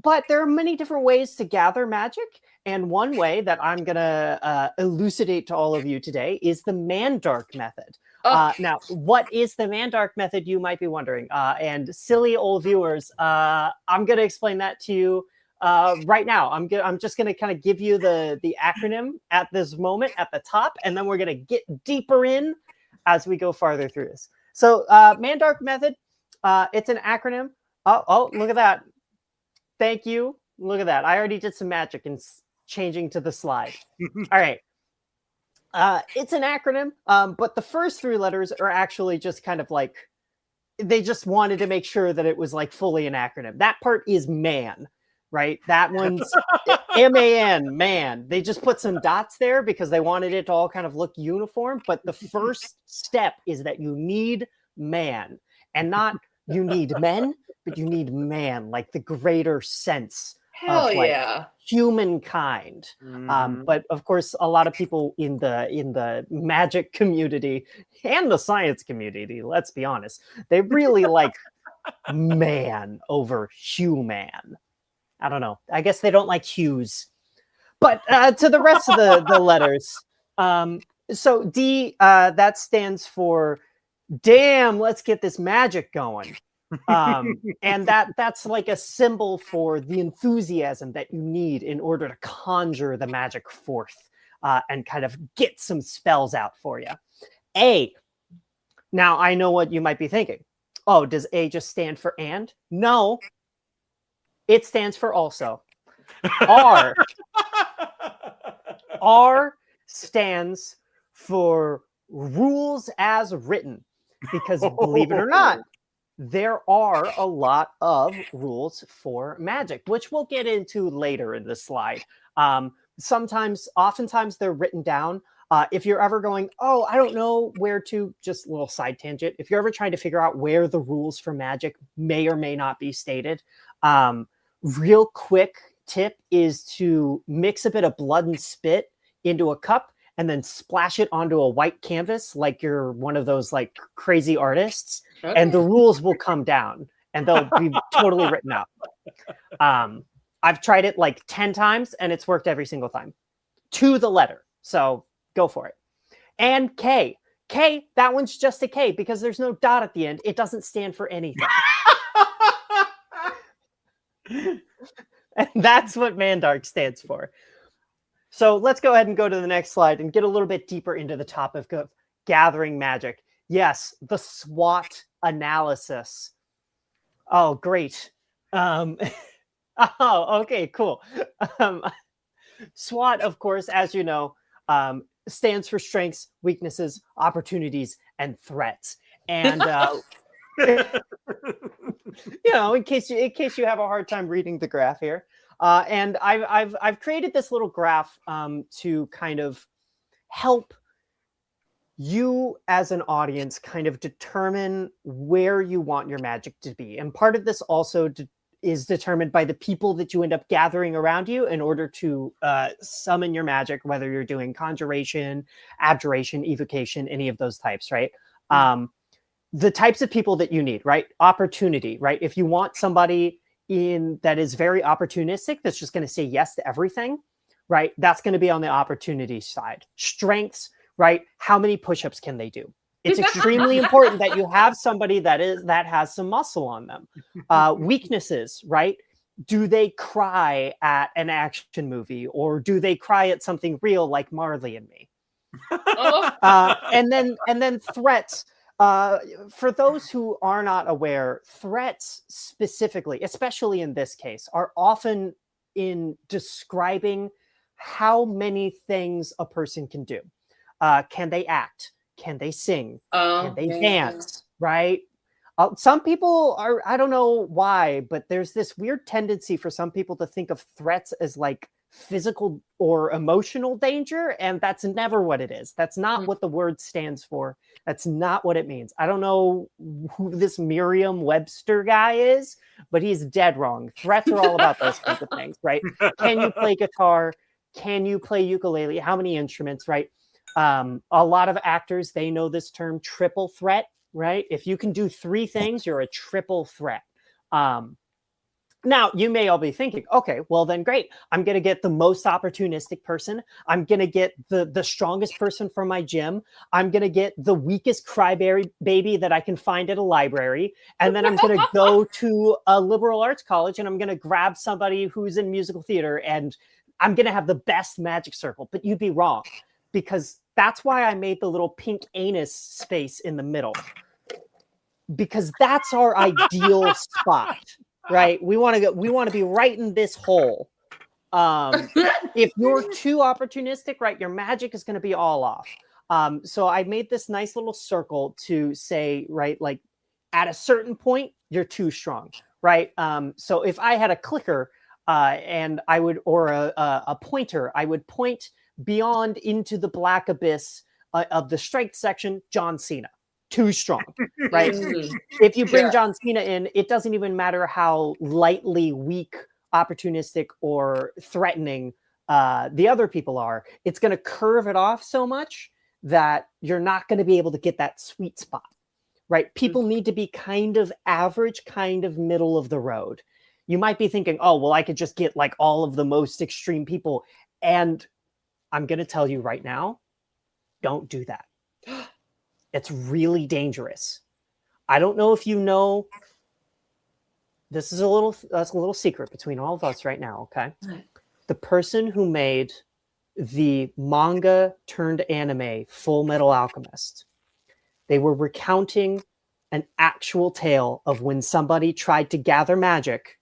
But there are many different ways to gather magic. And one way that I'm going to elucidate to all of you today is the Mandark method. Now, what is the Mandark method, you might be wondering. And silly old viewers, I'm going to explain that to you right now. I'm just going to kind of give you the acronym at this moment at the top, and then we're going to get deeper in as we go farther through this. So Mandark method, it's an acronym. Oh, look at that. Thank you. Look at that. I already did some magic and changing to the slide. All right. It's an acronym, but the first three letters are actually just kind of like, they just wanted to make sure that it was like fully an acronym. That part is man, right? That one's M-A-N, man. They just put some dots there because they wanted it to all kind of look uniform. But the first step is that you need man, and not you need men, but you need man, like the greater sense of like humankind. But of course, a lot of people in the magic community and the science community, let's be honest, they really like man over human. I don't know. I guess they don't like hues. But to the rest of the letters, so D, that stands for damn, let's get this magic going. And that's like a symbol for the enthusiasm that you need in order to conjure the magic forth and kind of get some spells out for you. A. Now, I know what you might be thinking. Oh, does A just stand for and? No. It stands for also. R. R stands for rules as written. Because believe it or not, there are a lot of rules for magic, which we'll get into later in this slide. Oftentimes they're written down. If you're ever going, oh, I don't know where to, just a little side tangent. If you're ever trying to figure out where the rules for magic may or may not be stated, real quick tip is to mix a bit of blood and spit into a cup and then splash it onto a white canvas like you're one of those like crazy artists, and the rules will come down and they'll be totally written out. I've tried it like 10 times and it's worked every single time to the letter. So go for it. And K, that one's just a K because there's no dot at the end. It doesn't stand for anything. And that's what Mandark stands for. So let's go ahead and go to the next slide and get a little bit deeper into the topic of gathering magic. Yes, the SWOT analysis. Oh, great. Okay, cool. SWOT, of course, as you know, stands for strengths, weaknesses, opportunities, and threats. And in case you have a hard time reading the graph here, and I've created this little graph to kind of help you as an audience kind of determine where you want your magic to be. And part of this also is determined by the people that you end up gathering around you in order to summon your magic, whether you're doing conjuration, abjuration, evocation, any of those types, right? The types of people that you need, right? Opportunity, right? If you want somebody that is very opportunistic, that's just going to say yes to everything, right? That's going to be on the opportunity side. Strengths, right? How many push-ups can they do? It's extremely important that you have somebody that has some muscle on them. Weaknesses, right? Do they cry at an action movie, or do they cry at something real like Marley and Me? And then threats. For those who are not aware, threats specifically, especially in this case, are often in describing how many things a person can do. Can they act? Can they sing? Can they dance? Right? Some people are, I don't know why, but there's this weird tendency for some people to think of threats as like physical or emotional danger, and that's never what it is. That's not what the word stands for. That's not what it means. I don't know who this Merriam-Webster guy is, but he's dead wrong. Threats are all about those kinds of things, right? Can you play guitar? Can you play ukulele? How many instruments, right? A lot of actors, they know this term triple threat, right? If you can do 3 things, you're a triple threat. Now, you may all be thinking, okay, well then great. I'm going to get the most opportunistic person. I'm going to get the strongest person from my gym. I'm going to get the weakest crybaby that I can find at a library. And then I'm going to go to a liberal arts college and I'm going to grab somebody who's in musical theater and I'm going to have the best magic circle. But you'd be wrong, because that's why I made the little pink anus space in the middle, because that's our ideal spot. Right, we want to be right in this hole. If you're too opportunistic, right, your magic is going to be all off. So I made this nice little circle to say, right, like at a certain point, you're too strong, right? So if I had a clicker and I would, or a pointer, I would point beyond into the black abyss of the strength section, John Cena. Too strong, right? If you bring John Cena in, it doesn't even matter how lightly weak, opportunistic, or threatening the other people are. It's going to curve it off so much that you're not going to be able to get that sweet spot, right? People need to be kind of average, kind of middle of the road. You might be thinking, oh, well, I could just get like all of the most extreme people. And I'm going to tell you right now, don't do that. It's really dangerous. I don't know if you know, this is a little secret between all of us right now, okay? The person who made the manga turned anime Full Metal Alchemist, they were recounting an actual tale of when somebody tried to gather magic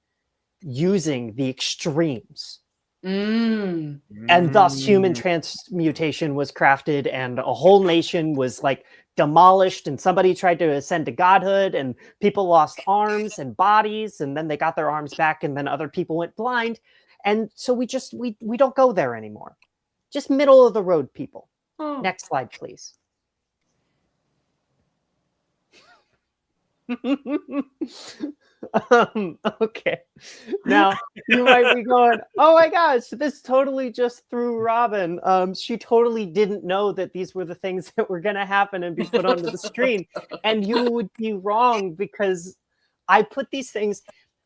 using the extremes. And thus human transmutation was crafted, and a whole nation was like demolished and somebody tried to ascend to godhood and people lost arms and bodies and then they got their arms back and then other people went blind. And so we don't go there anymore. Just middle of the road people. Next slide, please. Okay. Now you might be going, oh my gosh, this totally just threw Robin. She totally didn't know that these were the things that were going to happen and be put onto the screen. And you would be wrong because I put these things.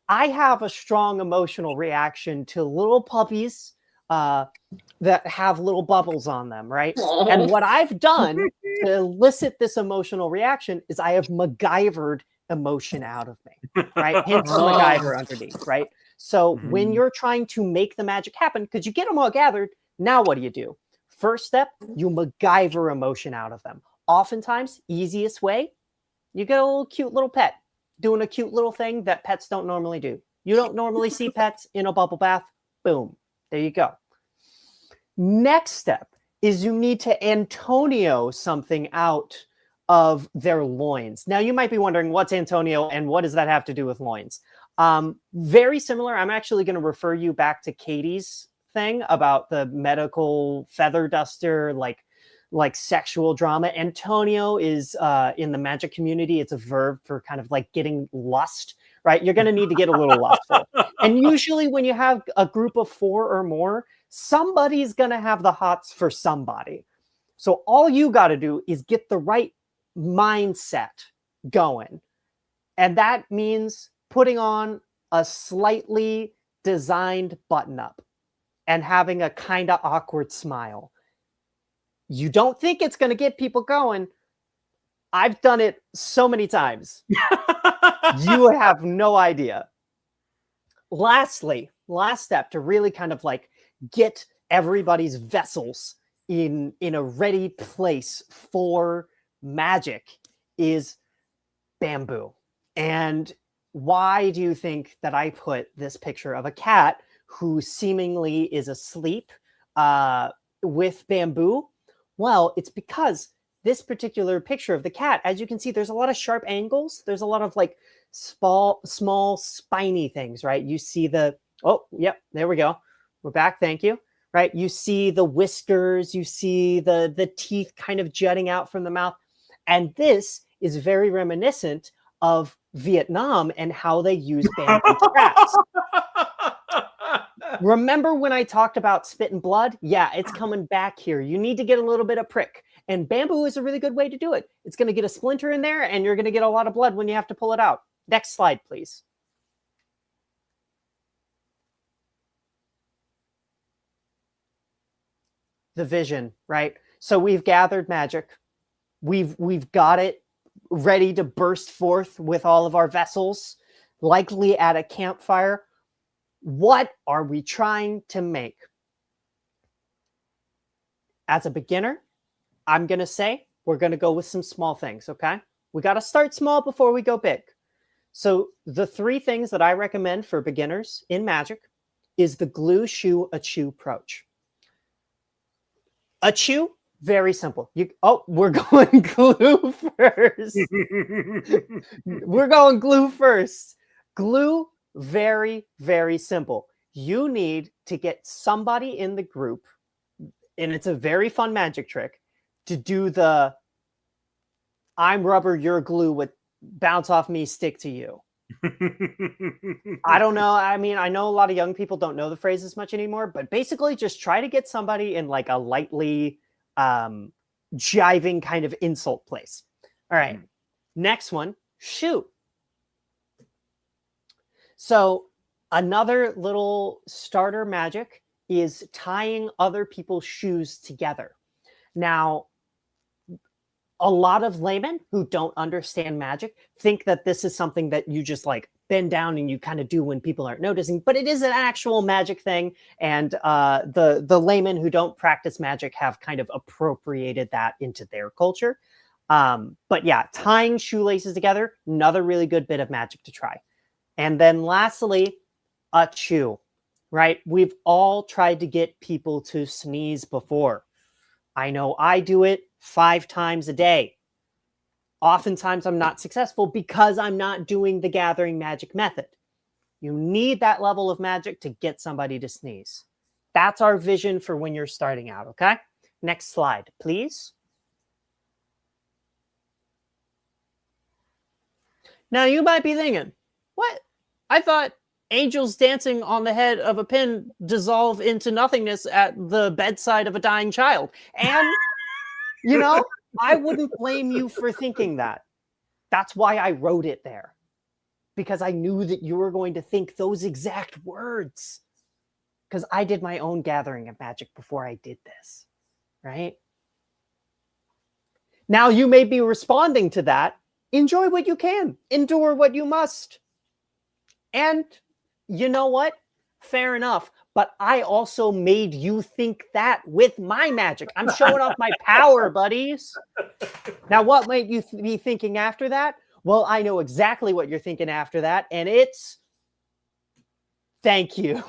I have a strong emotional reaction to little puppies that have little bubbles on them, right? And what I've done to elicit this emotional reaction is I have MacGyvered emotion out of me, right? Hence MacGyver underneath, right? So when you're trying to make the magic happen, because you get them all gathered, now what do? First step, you MacGyver emotion out of them. Oftentimes, easiest way, you get a little cute little pet doing a cute little thing that pets don't normally do. You don't normally see pets in a bubble bath. Boom. There you go. Next step is you need to Antonio something out of their loins. Now, you might be wondering, what's Antonio and what does that have to do with loins? Very similar. I'm actually going to refer you back to Katie's thing about the medical feather duster, like sexual drama. Antonio is in the magic community. It's a verb for kind of like getting lust, right? You're going to need to get a little lustful. And usually when you have a group of 4 or more, somebody's going to have the hots for somebody. So all you got to do is get the right mindset going. And that means putting on a slightly designed button up and having a kind of awkward smile. You don't think it's going to get people going. I've done it so many times. You have no idea. Lastly, last step to really kind of like get everybody's vessels in a ready place for magic is bamboo. And why do you think that I put this picture of a cat who seemingly is asleep with bamboo? Well, it's because this particular picture of the cat, as you can see, there's a lot of sharp angles. There's a lot of like small spiny things, right? You see the, oh, yep, there we go. We're back. Thank you. Right. You see the whiskers, you see the teeth kind of jutting out from the mouth. And this is very reminiscent of Vietnam and how they use bamboo traps. Remember when I talked about spit and blood? Yeah, it's coming back here. You need to get a little bit of prick. And bamboo is a really good way to do it. It's going to get a splinter in there and you're going to get a lot of blood when you have to pull it out. Next slide, please. The vision, right? So we've gathered magic. We've got it ready to burst forth with all of our vessels, likely at a campfire. What are we trying to make? As a beginner, I'm going to say we're going to go with some small things, okay? We got to start small before we go big. So the 3 things that I recommend for beginners in magic is the glue, shoe, achoo approach. Achoo, very simple. We're going glue first. We're going glue first. Glue, very, very simple. You need to get somebody in the group, and it's a very fun magic trick, to do the I'm rubber, you're glue, with bounce off me, stick to you. I don't know. I mean, I know a lot of young people don't know the phrase as much anymore, but basically just try to get somebody in like a lightly jiving kind of insult place. All right. Next one, shoe. So another little starter magic is tying other people's shoes together. Now, a lot of laymen who don't understand magic think that this is something that you just like bend down and you kind of do when people aren't noticing, but it is an actual magic thing. And the laymen who don't practice magic have kind of appropriated that into their culture. But yeah, tying shoelaces together, another really good bit of magic to try. And then lastly, achoo, right? We've all tried to get people to sneeze before. I know I do it 5 times a day. oftentimes I'm not successful because I'm not doing the gathering magic method. You need that level of magic to get somebody to sneeze. That's our vision for when you're starting out, okay? Next slide, please. Now you might be thinking, what? I thought angels dancing on the head of a pin dissolve into nothingness at the bedside of a dying child. And, you know, I wouldn't blame you for thinking that. That's why I wrote it there. Because I knew that you were going to think those exact words. Because I did my own gathering of magic before I did this, right? Now you may be responding to that. Enjoy what you can. Endure what you must. And you know what? Fair enough. But I also made you think that with my magic. I'm showing off my power, buddies. Now, what might you be thinking after that? Well, I know exactly what you're thinking after that, and it's thank you.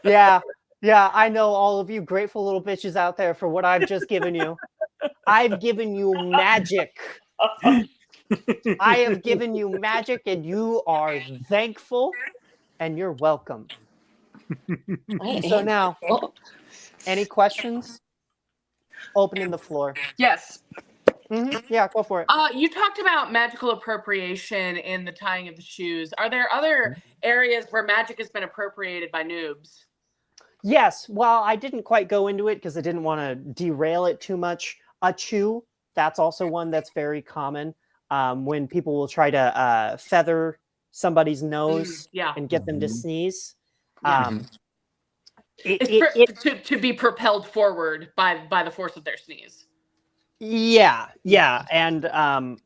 Yeah, I know all of you grateful little bitches out there for what I've just given you. I've given you magic. I have given you magic, and you are thankful, and you're welcome. So now, any questions? Opening the floor. Yes. Yeah, go for it. You talked about magical appropriation in the tying of the shoes. Are there other areas where magic has been appropriated by noobs? Yes. Well, I didn't quite go into it because I didn't want to derail it too much. A chew, that's also one that's very common. When people will try to feather somebody's nose and get them to sneeze. To be propelled forward by the force of their sneeze. Yeah. And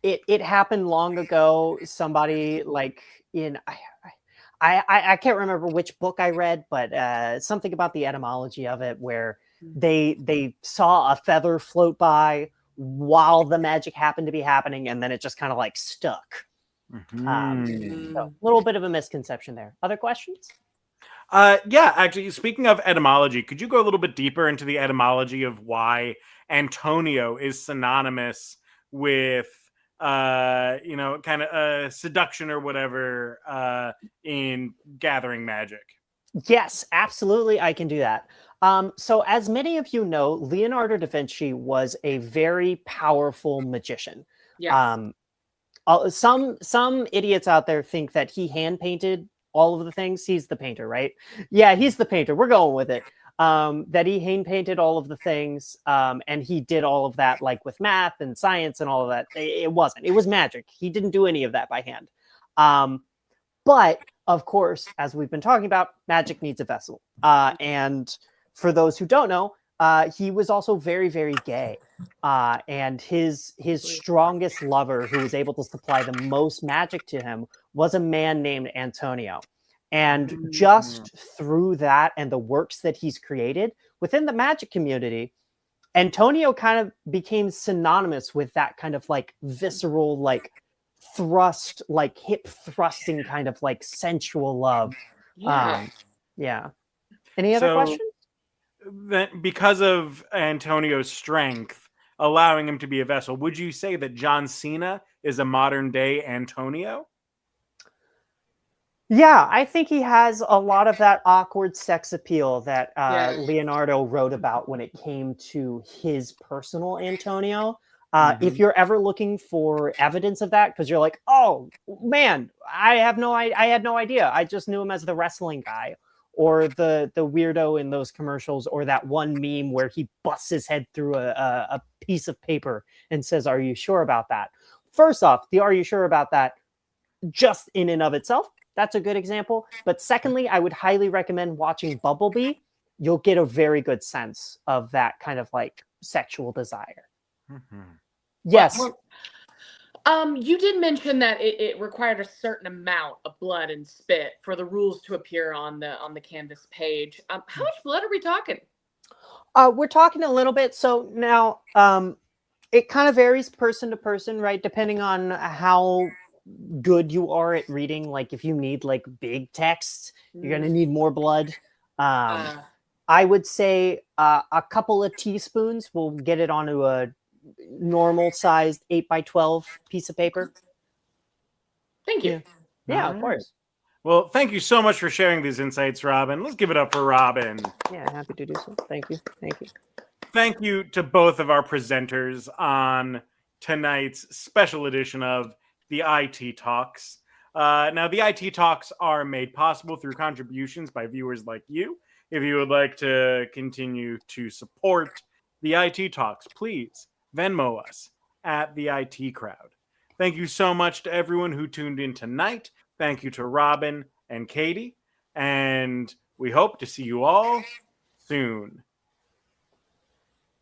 it happened long ago. Somebody like in I can't remember which book I read, but something about the etymology of it, where they saw a feather float by while the magic happened to be happening, and then it just kind of like stuck. So a little bit of a misconception there. Other questions? Yeah, actually, speaking of etymology, could you go a little bit deeper into the etymology of why Antonio is synonymous with, kind of seduction or whatever in gathering magic? Yes, absolutely. I can do that. So as many of you know, Leonardo da Vinci was a very powerful magician. Yes. Some idiots out there think that he hand painted all of the things. He's the painter, right? Yeah, he's the painter. We're going with it. That he hand painted all of the things, and he did all of that like with math and science and all of that. It wasn't. It was magic. He didn't do any of that by hand. But of course, as we've been talking about, magic needs a vessel. And for those who don't know, he was also very, very gay. And his strongest lover, who was able to supply the most magic to him, was a man named Antonio. And just through that and the works that he's created within the magic community, Antonio kind of became synonymous with that kind of like visceral, like thrust, like hip thrusting kind of like sensual love. Yeah. Any other questions? Then, because of Antonio's strength, allowing him to be a vessel, would you say that John Cena is a modern day Antonio? Yeah, I think he has a lot of that awkward sex appeal that Leonardo wrote about when it came to his personal Antonio. If you're ever looking for evidence of that, because you're like, oh man, I had no idea. I just knew him as the wrestling guy, or the weirdo in those commercials, or that one meme where he busts his head through a piece of paper and says, "Are you sure about that?" First off, the "Are you sure about that?" just in and of itself, that's a good example. But secondly, I would highly recommend watching Bumblebee. You'll get a very good sense of that kind of like sexual desire. Yes. You did mention that it required a certain amount of blood and spit for the rules to appear on the canvas page. How much blood are we talking? We're talking a little bit. So now it kind of varies person to person, right? Depending on how good you are at reading. Like if you need like big text, you're going to need more blood. I would say a couple of teaspoons will get it onto a normal sized 8x12 piece of paper. Thank you. Yeah, All of right. course. Well, thank you so much for sharing these insights, Robin. Let's give it up for Robin. Yeah, happy to do so. Thank you. Thank you. Thank you to both of our presenters on tonight's special edition of the IT Talks. Now, the IT Talks are made possible through contributions by viewers like you. If you would like to continue to support the IT Talks, please Venmo us at the IT Crowd. Thank you so much to everyone who tuned in tonight. Thank you to Robin and Katie. And we hope to see you all soon.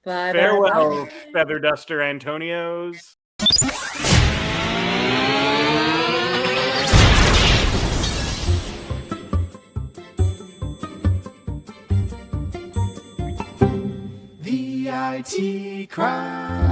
Bye, Farewell, bye, bye. Feather Duster Antonios. The IT Crowd.